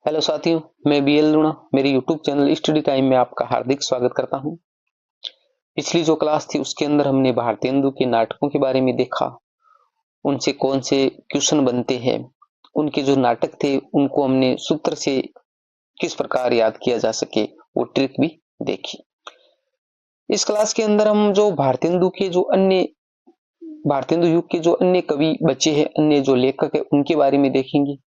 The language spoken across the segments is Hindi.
हेलो साथियों, मैं बीएल लूणा मेरे यूट्यूब चैनल स्टडी टाइम में आपका हार्दिक स्वागत करता हूं। पिछली जो क्लास थी उसके अंदर हमने भारतेंदु के नाटकों के बारे में देखा, उनसे कौन से क्वेश्चन बनते हैं, उनके जो नाटक थे उनको हमने सूत्र से किस प्रकार याद किया जा सके वो ट्रिक भी देखी। इस क्लास के अंदर हम जो भारतेंदु युग के जो अन्य कवि बचे हैं, अन्य जो लेखक है उनके बारे में देखेंगे।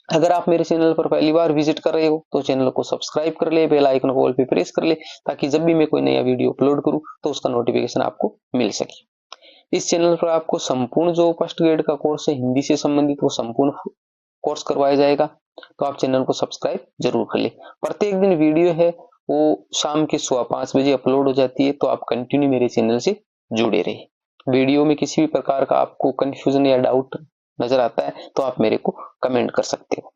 अगर आप मेरे चैनल पर पहली बार विजिट कर रहे हो तो चैनल को सब्सक्राइब कर ले, बेल आइकन को ऑल पे प्रेस कर ले, ताकि जब भी मैं कोई नया वीडियो अपलोड करूं तो उसका नोटिफिकेशन आपको मिल सके। इस चैनल पर आपको संपूर्ण जो फर्स्ट ग्रेड का कोर्स है हिंदी से संबंधित वो संपूर्ण कोर्स करवाया जाएगा, तो आप चैनल को सब्सक्राइब जरूर कर ले। प्रत्येक दिन वीडियो है वो शाम के 5:15 बजे अपलोड हो जाती है, तो आप कंटिन्यू मेरे चैनल से जुड़े रहे। वीडियो में किसी भी प्रकार का आपको कंफ्यूजन या डाउट नजर आता है तो आप मेरे को कमेंट कर सकते हो।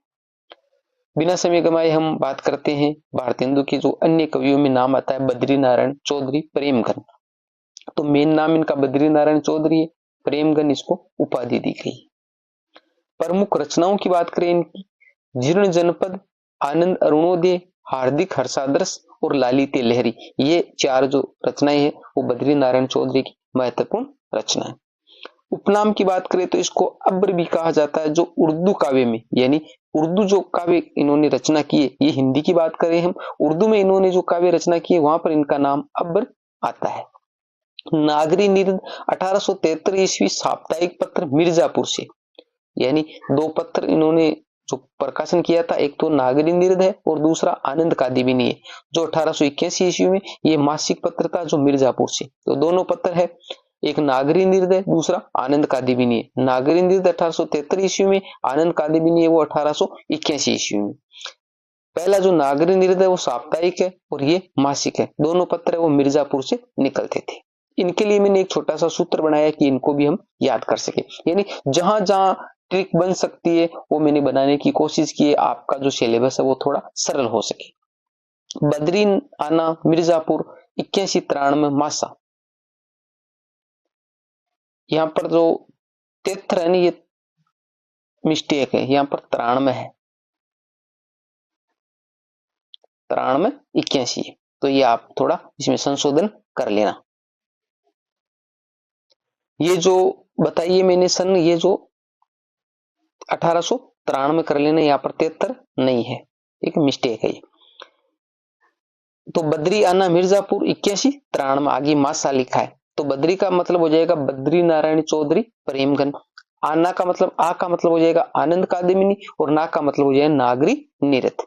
बिना समय गंवाए हम बात करते हैं भारतेंदु के जो अन्य कवियों में नाम आता है बद्रीनारायण चौधरी, प्रेमगन। तो मेन नाम इनका बद्रीनारायण चौधरी है, प्रेमगन इसको उपाधि दी गई। प्रमुख रचनाओं की बात करें इनकी, जीर्ण जनपद, आनंद अरुणोदय, हार्दिक हर्षादर्श और लालित्य लहरी, ये चार जो रचनाएं हैं वो बद्रीनारायण चौधरी की महत्वपूर्ण रचना है। उपनाम की बात करें तो इसको अब्र भी कहा जाता है, जो उर्दू काव्य में, यानी उर्दू जो काव्य इन्होंने रचना की है, ये हिंदी की बात करें हम, उर्दू में इन्होंने जो काव्य रचना की है वहां पर इनका नाम अब्र आता है। नागरी निर्द 1873 ईस्वी, साप्ताहिक पत्र मिर्जापुर से, यानी दो पत्र इन्होंने जो प्रकाशन किया था, एक तो नागरी निर्द है और दूसरा आनंद कादिबिनी है, जो 1881 ईस्वी में ये मासिक पत्र था जो मिर्जापुर से। तो दोनों पत्र है, एक नागरी निर्द है, दूसरा आनंद कादिबिनी है। नागरी निर्द 1873 ईस्वी में, आनंद कादिबिनी है वो 1881 ईस्वी में। पहला जो नागरी निर्द है वो साप्ताहिक है और ये मासिक है, दोनों पत्र है वो मिर्जापुर से निकलते थे। इनके लिए मैंने एक छोटा सा सूत्र बनाया कि इनको भी हम याद कर सके, यानी जहां जहां ट्रिक बन सकती है वो मैंने बनाने की कोशिश की है, आपका जो सिलेबस है वो थोड़ा सरल हो सके। बद्री आना मिर्जापुर 81-93 मासा, यहाँ पर जो 73 है ना, ये मिस्टेक है, यहाँ पर 93 है, 93 81 है, तो ये आप थोड़ा इसमें संशोधन कर लेना। ये जो बताइए मैंने सन, ये जो 1893 कर लेना, यहाँ पर 73 नहीं है, एक मिस्टेक है ये। तो बद्री आना मिर्जापुर 81-93 आगे मासा लिखा है, तो बद्री का मतलब हो जाएगा बद्री नारायण चौधरी प्रेमगन, आना का मतलब, आ का मतलब हो जाएगा आनंद कादिमिनी, और ना का मतलब हो जाएगा नागरी निरत।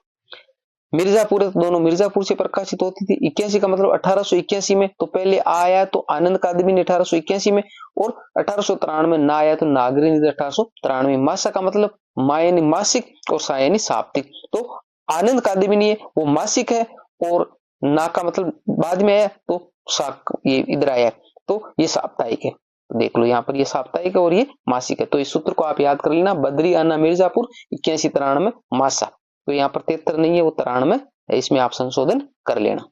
मिर्जापुर दोनों मिर्जापुर से प्रकाशित होती थी। 81 का मतलब 1881 में, तो पहले आ आया तो आनंद कादिबिनी 1881 में, और 1893 में ना आया तो नागरी निरत 1893। मासा का मतलब मा यानी मासिक और सा यानी साप्ताहिक, तो आनंद कादिबिनी है वो मासिक है, और ना का मतलब बाद में आया तो ये इधर आया, तो ये साप्ताहिक है। तो देख लो यहाँ पर ये साप्ताहिक है और ये मासिक है, तो इस सूत्र को आप याद कर लेना, बद्री आना मिर्जापुर 81-93 मासा। तो यहाँ पर 73 नहीं है, वो 93 है, इसमें आप संशोधन कर लेना।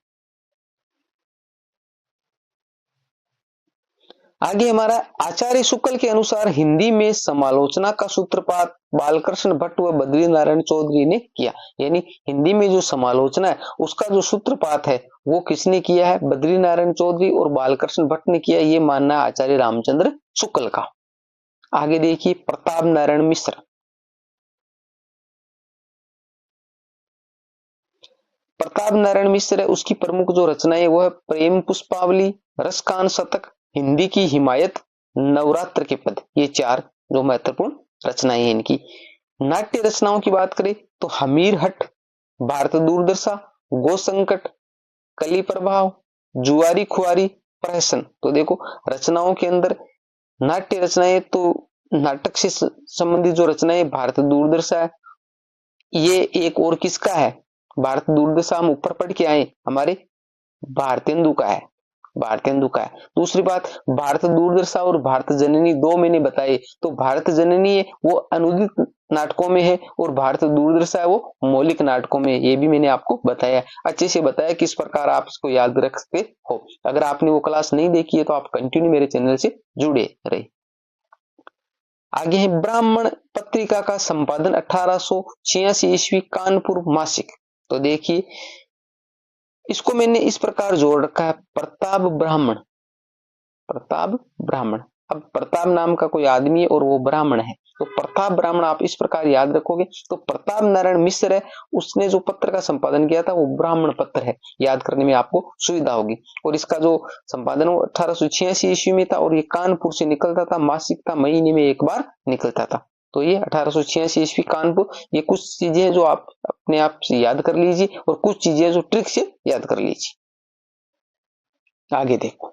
आगे हमारा आचार्य शुक्ल के अनुसार हिंदी में समालोचना का सूत्रपात बालकृष्ण भट्ट व बद्री नारायण चौधरी ने किया, यानी हिंदी में जो समालोचना है उसका जो सूत्रपात है वो किसने किया है, बद्री नारायण चौधरी और बालकृष्ण भट्ट ने किया, ये मानना है आचार्य रामचंद्र शुक्ल का। आगे देखिए प्रताप नारायण मिश्र, प्रताप नारायण मिश्र है, उसकी प्रमुख जो रचना है वो है प्रेम पुष्पावली, रसकान शतक, हिंदी की हिमायत, नवरात्र के पद, ये चार जो महत्वपूर्ण रचनाएं हैं इनकी। नाट्य रचनाओं की बात करें तो हमीर हट, भारत दूरदर्शा, गो संकट, कली प्रभाव, जुआरी खुआरी, प्रहसन। तो देखो रचनाओं के अंदर नाट्य रचनाएं, तो नाटक से संबंधित जो रचनाएं भारत दूरदर्शा है, ये एक और किसका है, भारत दूरदर्शा हम ऊपर पढ़ के आए, हमारे भारतेंदु का है, भारतेंदु का है। दूसरी बात, भारत दूरदर्शा और भारत जननी दो मैंने बताए, तो भारत जननी है वो अनुदित नाटकों में है, और भारत दूरदर्शा है वो मौलिक नाटकों में, ये भी मैंने आपको बताया, अच्छे से बताया किस प्रकार आप इसको याद रख सकते हो। अगर आपने वो क्लास नहीं देखी है तो आप कंटिन्यू मेरे चैनल से जुड़े रहे। आगे है ब्राह्मण पत्रिका का संपादन 1886 ईस्वी, कानपुर मासिक। तो देखिए इसको मैंने इस प्रकार जोड़ रखा है, प्रताप ब्राह्मण। प्रताप ब्राह्मण, अब प्रताप नाम का कोई आदमी है और वो ब्राह्मण है, तो प्रताप ब्राह्मण आप इस प्रकार याद रखोगे। तो प्रताप नारायण मिश्र है, उसने जो पत्र का संपादन किया था वो ब्राह्मण पत्र है, याद करने में आपको सुविधा होगी। और इसका जो संपादन वो 1886 ईस्वी में था और ये कानपुर से निकलता था, मासिक था, महीने में एक बार निकलता था। तो ये 1886 ईस्वी कानपुर। ये कुछ चीजें हैं जो आप अपने आप से याद कर लीजिए और कुछ चीजें जो ट्रिक से याद कर लीजिए। आगे देखो,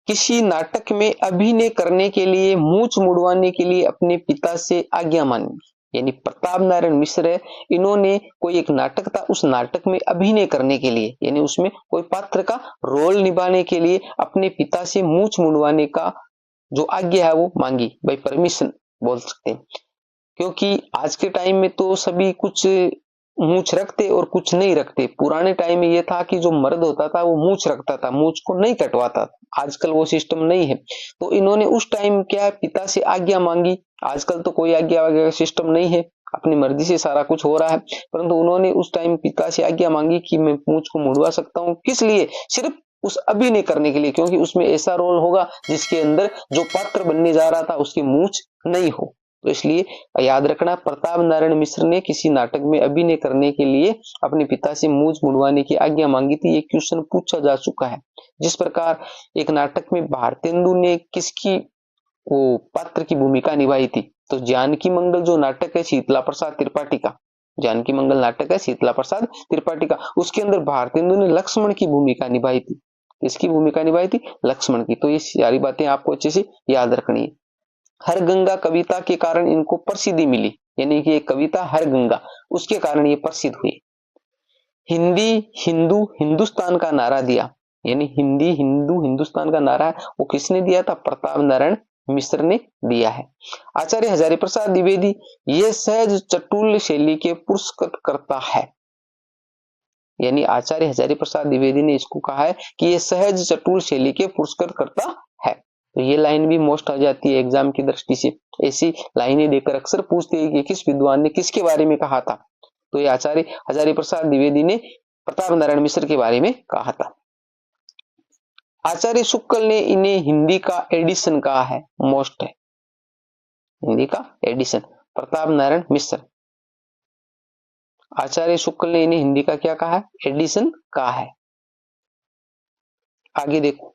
किसी नाटक में अभिनय करने के लिए, मूंछ मुड़वाने के लिए अपने पिता से आज्ञा मांगी। यानी प्रताप नारायण मिश्र है, इन्होंने कोई एक नाटक था, उस नाटक में अभिनय करने के लिए यानी उसमें कोई पात्र का रोल निभाने के लिए अपने पिता से मूंछ मुड़वाने का जो आज्ञा है वो मांगी, भाई परमिशन बोल सकते हैं। क्योंकि आज के टाइम में तो सभी कुछ मूंछ रखते और कुछ नहीं रखते। पुराने टाइम में ये था कि जो मर्द होता था वो मूंछ रखता था, मूंछ को नहीं कटवाता था। आजकल वो सिस्टम नहीं है, तो इन्होंने उस टाइम क्या है, पिता से आज्ञा मांगी। आजकल तो कोई आज्ञा वगैरह सिस्टम नहीं है, अपनी मर्जी से सारा कुछ हो रहा है, परंतु उन्होंने उस टाइम पिता से आज्ञा मांगी कि मैं मूंछ को मुड़वा सकता हूँ। किस लिए? सिर्फ उस अभिनय करने के लिए, क्योंकि उसमें ऐसा रोल होगा जिसके अंदर जो पात्र बनने जा रहा था उसकी मूंछ नहीं हो। तो इसलिए याद रखना, प्रताप नारायण मिश्र ने किसी नाटक में अभिनय करने के लिए अपने पिता से मूंछ मुड़वाने की आज्ञा मांगी थी। ये क्वेश्चन पूछा जा चुका है। जिस प्रकार एक नाटक में भारतेंदु ने किसकी वो पात्र की भूमिका निभाई थी, तो जानकी मंगल जो नाटक है शीतला प्रसाद त्रिपाठी का, जानकी मंगल नाटक है शीतला प्रसाद त्रिपाठी का, उसके अंदर भारतेंदु ने लक्ष्मण की भूमिका निभाई थी। किसकी भूमिका निभाई थी? लक्ष्मण की। तो ये सारी बातें आपको अच्छे से याद रखनी है। हर गंगा कविता के कारण इनको प्रसिद्धि मिली, यानी कि एक कविता हर गंगा, उसके कारण ये प्रसिद्ध हुई। हिंदी हिंदू हिंदुस्तान का नारा दिया, यानी हिंदी हिंदू हिंदुस्तान का नारा वो किसने दिया था? प्रताप नारायण मिश्र ने दिया है। आचार्य हजारी प्रसाद द्विवेदी ये सहज चटुल शैली के पुरस्कृत करता है, यानी आचार्य हजारी प्रसाद द्विवेदी ने इसको कहा है कि ये सहज चटुल शैली के पुरस्कृत करता है। तो ये लाइन भी मोस्ट आ जाती है एग्जाम की दृष्टि से। ऐसी लाइनें देकर अक्सर पूछते हैं कि किस विद्वान ने किसके बारे में कहा था, तो ये आचार्य हजारी प्रसाद द्विवेदी ने प्रताप नारायण मिश्र के बारे में कहा था। आचार्य शुक्ल ने इन्हें हिंदी का एडिशन कहा है, मोस्ट है हिंदी का एडिशन, प्रताप नारायण मिश्र। आचार्य शुक्ल ने इन्हें हिंदी का क्या कहा है? एडिशन कहा है। आगे देखो,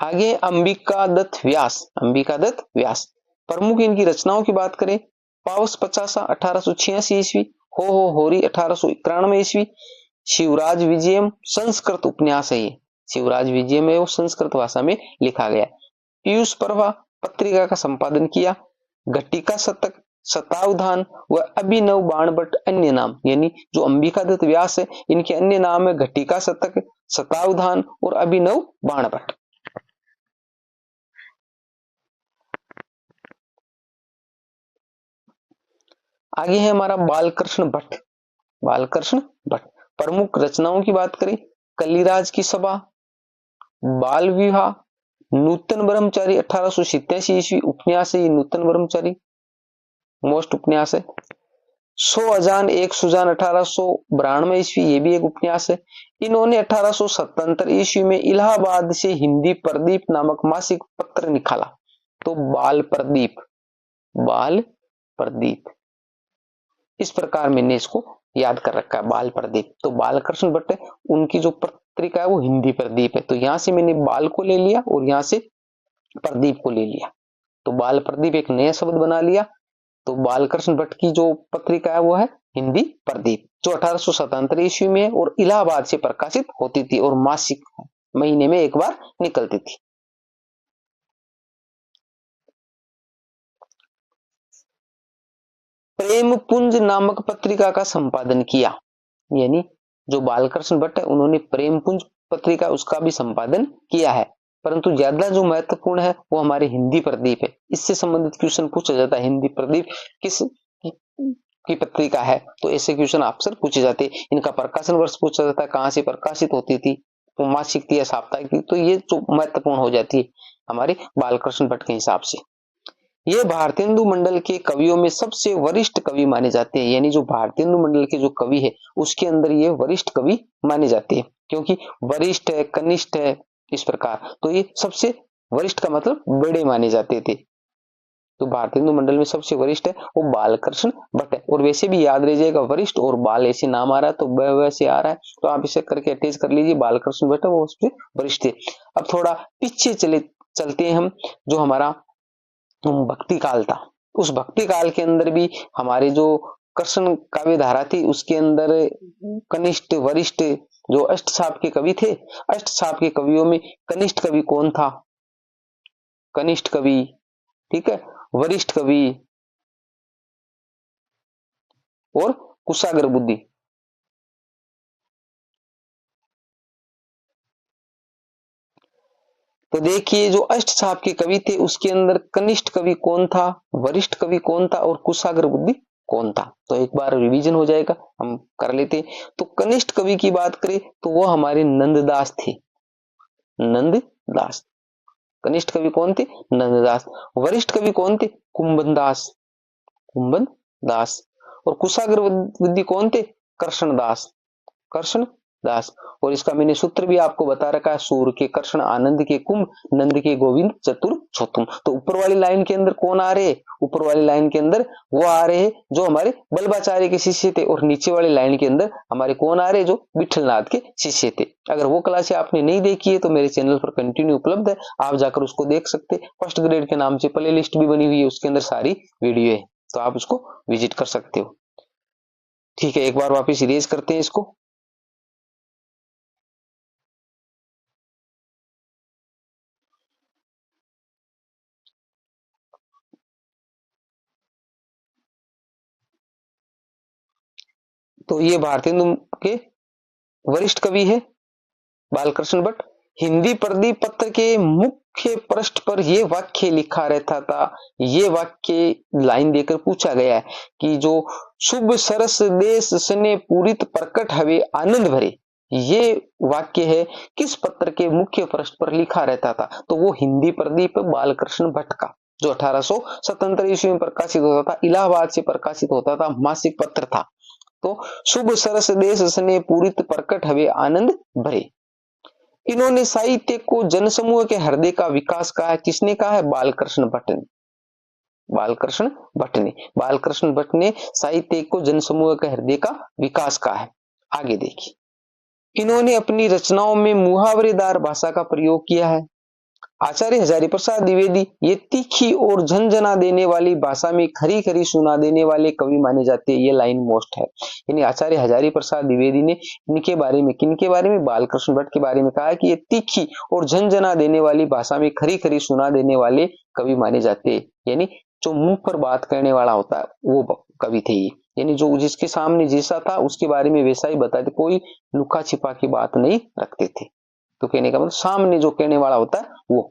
आगे अंबिका दत्त व्यास। अंबिका दत्त व्यास प्रमुख इनकी रचनाओं की बात करें, पावस पचासा 1886 ईस्वी, हो होरी 1891 ईस्वी, शिवराज विजयम संस्कृत उपन्यास है ये, शिवराज विजयम है वो संस्कृत भाषा में लिखा गया। पीयूष प्रभा पत्रिका का संपादन किया। घटिका शतक, शतावधान व अभिनव बाणभट्ट अन्य नाम, यानी जो अंबिका दत्त व्यास है इनके अन्य नाम है घटिका शतक, शतावधान और अभिनव बाणभट्ट। आगे है हमारा बालकृष्ण भट्ट। बालकृष्ण भट्ट प्रमुख रचनाओं की बात करें, कलिराज की सभा, बाल विवाह, नूतन ब्रह्मचारी 1887 ईस्वी उपन्यास है, नूतन ब्रह्मचारी मोस्ट उपन्यास है। 100 अजान एक सुजान 1892 ईस्वी, ये भी एक उपन्यास है। इन्होंने 1877 ईस्वी में इलाहाबाद से हिंदी प्रदीप नामक मासिक पत्र निकाला। तो बाल प्रदीप, बाल प्रदीप इस प्रकार मैंने इसको याद कर रखा है, बाल प्रदीप। तो बालकृष्ण भट्ट है, उनकी जो पत्रिका है वो हिंदी प्रदीप है। तो यहां से मैंने बाल को ले लिया और यहां से प्रदीप को ले लिया, तो बाल प्रदीप एक नया शब्द बना लिया। तो बालकृष्ण भट्ट की जो पत्रिका है वो है हिंदी प्रदीप, जो 1877 ईस्वी में है और इलाहाबाद से प्रकाशित होती थी और मासिक महीने में एक बार निकलती थी। प्रेमपुंज नामक पत्रिका का संपादन किया, यानी जो बालकृष्ण भट्ट है उन्होंने प्रेमपुंज पत्रिका उसका भी संपादन किया है, परंतु ज्यादा जो महत्वपूर्ण है वो हमारे हिंदी प्रदीप है। इससे संबंधित क्वेश्चन पूछा जाता है, हिंदी प्रदीप की पत्रिका है, तो ऐसे क्वेश्चन अक्सर पूछे जाते हैं। इनका प्रकाशन वर्ष पूछा जाता है, कहाँ से प्रकाशित होती थी, तो मासिक थी या साप्ताहिक थी, तो ये जो महत्वपूर्ण हो जाती है हमारे बालकृष्ण भट्ट के हिसाब से। ये भारतेंदु मंडल के कवियों में सबसे वरिष्ठ कवि माने जाते हैं, यानी जो भारतेंदु मंडल के जो कवि है उसके अंदर ये वरिष्ठ कवि माने जाते हैं, क्योंकि वरिष्ठ है, कनिष्ठ है, इस प्रकार, तो ये सबसे वरिष्ठ का मतलब बड़े माने जाते थे। तो भारतेंदु मंडल में सबसे वरिष्ठ है वो बालकृष्ण भट्ट है। और वैसे भी याद रह जाएगा, वरिष्ठ और बाल ऐसे नाम आ रहा है तो वैसे आ रहा है, तो आप इसे करके अटैच कर लीजिए, बालकृष्ण भट्ट वो सबसे वरिष्ठ है। अब थोड़ा पीछे चलते हैं हम, जो हमारा भक्ति काल था, उस भक्ति काल के अंदर भी हमारे जो कृष्ण काव्य धारा थी उसके अंदर कनिष्ठ वरिष्ठ जो अष्टसाप के कवि थे, अष्टसाप के कवियों में कनिष्ठ कवि कौन था? कनिष्ठ कवि, ठीक है, वरिष्ठ कवि और कुशाग्र बुद्धि। तो देखिए जो अष्टसाप के कवि थे उसके अंदर कनिष्ठ कवि कौन था, वरिष्ठ कवि कौन था और कुशाग्र बुद्धि कौन था? तो एक बार रिवीजन हो जाएगा, हम कर लेते हैं। तो कनिष्ठ कवि की बात करें तो वो हमारे नंददास थे, नंददास। कनिष्ठ कवि कौन थे? नंददास। वरिष्ठ कवि कौन थे? कुंभनदास, कुंभनदास। और कुशाग्र बुद्धि कौन थे? कृष्णदास, कृष्णदास। और इसका मैंने सूत्र भी आपको बता रखा है, सूर्य के कृष्ण, आनंद के कुंभ, नंद के गोविंद, चतुर छोतुम। तो ऊपर वाली लाइन के अंदर कौन आ रहे हैं? ऊपर वाली लाइन के अंदर वो आ रहे हैं जो हमारे बल्बाचार्य के शिष्य थे, और नीचे वाली लाइन के अंदर हमारे कौन आ रहे हैं? जो विठलनाथ के शिष्य थे। अगर वो क्लास आपने नहीं देखी है तो मेरे चैनल पर कंटिन्यू उपलब्ध है, आप जाकर उसको देख सकते। फर्स्ट ग्रेड के नाम से प्ले लिस्ट भी बनी हुई है, उसके अंदर सारी वीडियो है, तो आप उसको विजिट कर सकते हो। ठीक है, एक बार वापिस इरेज करते हैं इसको। तो ये भारतेंदु के वरिष्ठ कवि है बालकृष्ण भट्ट। हिंदी प्रदीप पत्र के मुख्य पृष्ठ पर यह वाक्य लिखा रहता था, ये वाक्य लाइन देकर पूछा गया है कि जो शुभ सरस देश सने पूरित प्रकट हवे आनंद भरे, ये वाक्य है किस पत्र के मुख्य पृष्ठ पर लिखा रहता था? तो वो हिंदी प्रदीप बालकृष्ण भट्ट का, जो 1877 ईस्वी में प्रकाशित होता था, इलाहाबाद से प्रकाशित होता था, मासिक पत्र था। तो शुभ सरस देश सने पूरित प्रकट हवे आनंद भरे। इन्होंने साहित्य को जनसमूह के हृदय का विकास कहा है। किसने कहा है? बालकृष्ण भट्ट ने, बालकृष्ण भट्ट ने, बालकृष्ण भट्ट ने साहित्य को जनसमूह के हृदय का विकास कहा है। आगे देखिए, इन्होंने अपनी रचनाओं में मुहावरेदार भाषा का प्रयोग किया है। आचार्य हजारी प्रसाद द्विवेदी ये तीखी और झंझना देने वाली भाषा में खरी खरी सुना देने वाले कवि माने जाते हैं। ये लाइन मोस्ट है, यानी आचार्य हजारी प्रसाद द्विवेदी ने इनके बारे में, किनके बारे में? बालकृष्ण भट्ट के बारे में कहा कि ये तीखी और झंझना देने वाली भाषा में खरी खरी सुना देने वाले कवि माने जाते हैं। यानी जो मुंह पर बात करने वाला होता है वो कवि थे ये, यानी जो जिसके सामने जैसा था उसके बारे में वैसा ही बताते, कोई लुका छिपा की बात नहीं रखते थे। तो कहने का मतलब सामने जो कहने वाला होता है वो।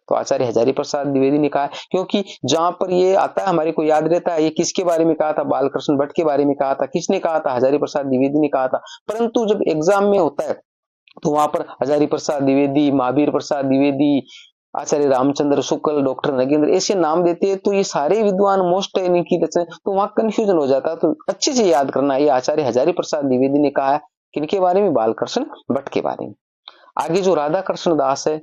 तो आचार्य हजारी प्रसाद द्विवेदी ने कहा है, क्योंकि जहां पर ये आता है हमारे को याद रहता है ये किसके बारे में कहा था? बालकृष्ण भट्ट के बारे में कहा था। किसने कहा था? हजारी प्रसाद द्विवेदी ने कहा था। परंतु जब एग्जाम में होता है तो वहां पर हजारी प्रसाद द्विवेदी, महावीर प्रसाद द्विवेदी, आचार्य रामचंद्र शुक्ल, डॉक्टर नगेंद्र ऐसे नाम देते हैं, तो ये सारे विद्वान मोस्ट है इनकी रचना, तो वहां कंफ्यूजन हो जाता है। तो अच्छे से याद करना, ये आचार्य हजारी प्रसाद द्विवेदी ने कहा है किनके बारे में? बालकृष्ण भट्ट के बारे में। आगे जो राधा कृष्ण दास है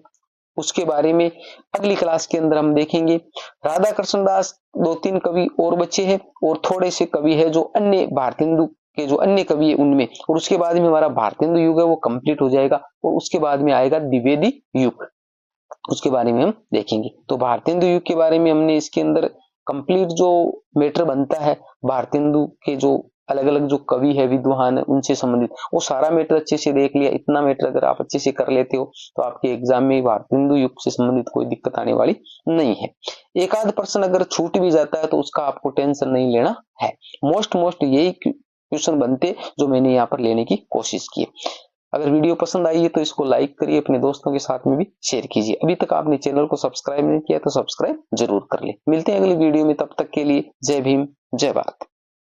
उसके बारे में अगली क्लास के अंदर हम देखेंगे। राधा कृष्ण दास, 2-3 कवि और बच्चे हैं और थोड़े से कवि है जो अन्य भारतेंदु के जो अन्य कवि है उनमें, और उसके बाद में हमारा भारतेंदु युग है वो कंप्लीट हो जाएगा, और उसके बाद में आएगा द्विवेदी युग, उसके बारे में हम देखेंगे। तो भारतेंदु युग के बारे में हमने इसके अंदर कंप्लीट जो मैटर बनता है, भारतेंदु के जो अलग अलग जो कवि है, विद्वान है, उनसे संबंधित वो सारा मैटर अच्छे से देख लिया। इतना मैटर अगर आप अच्छे से कर लेते हो तो आपके एग्जाम में भारतेंदु युग से संबंधित कोई दिक्कत आने वाली नहीं है। एक आध प्रश्न अगर छूट भी जाता है तो उसका आपको टेंशन नहीं लेना है। मोस्ट यही क्वेश्चन बनते जो मैंने यहाँ पर लेने की कोशिश की। अगर वीडियो पसंद आई है तो इसको लाइक करिए, अपने दोस्तों के साथ में भी शेयर कीजिए। अभी तक आपने चैनल को सब्सक्राइब नहीं किया तो सब्सक्राइब जरूर कर ले। मिलते हैं अगली वीडियो में, तब तक के लिए जय भीम, जय भारत।